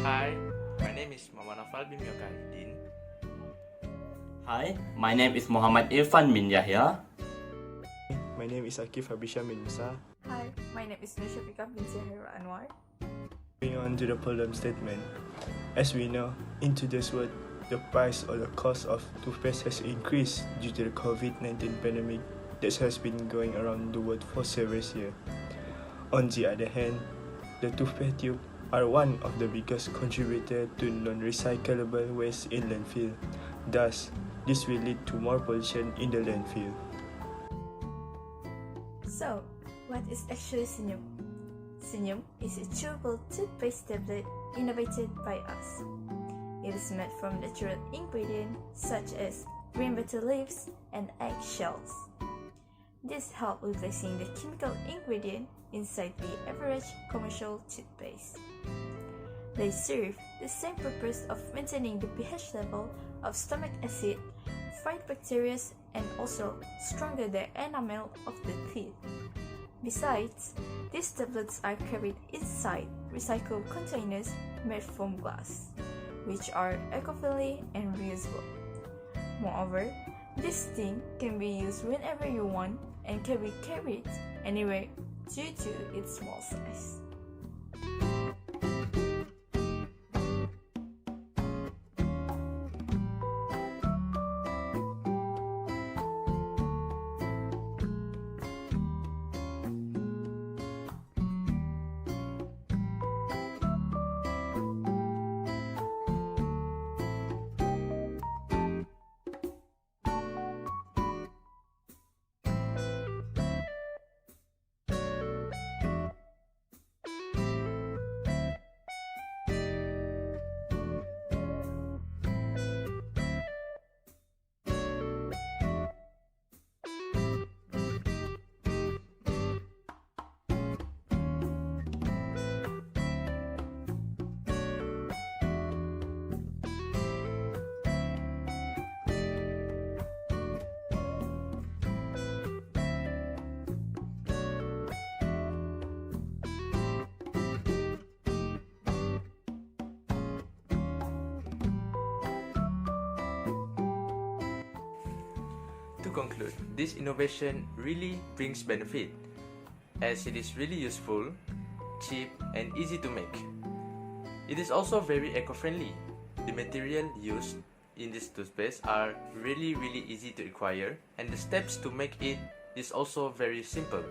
Hi, my name is Muhammad Nafal bin Myokaridin. Hi, my name is Muhammad Irfan bin Yahya. My name is Akif Habisham bin Musa. Hi, my name is Nushafiqah bin Zahira Anwar. Moving on to the problem statement. As we know, in today's world, the price or the cost of toothpaste has increased due to the COVID-19 pandemic that has been going around the world for several years. On the other hand, the toothpaste tube are one of the biggest contributors to non-recyclable waste in landfill. Thus, this will lead to more pollution in the landfill. So, what is actually SENYUM? SENYUM is a chewable toothpaste tablet innovated by us. It is made from natural ingredients such as green betel leaves and egg shells. This helps replacing the chemical ingredient inside the average commercial toothpaste. They serve the same purpose of maintaining the pH level of stomach acid, fight bacteria, and also stronger the enamel of the teeth. Besides, these tablets are carried inside recycled containers made from glass, which are eco-friendly and reusable. Moreover, this thing can be used whenever you want and can be carried anywhere due to its small size. To conclude, this innovation really brings benefit as it is really useful, cheap, and easy to make. It is also very eco-friendly. The material used in this toothpaste are really easy to acquire, and the steps to make it is also very simple.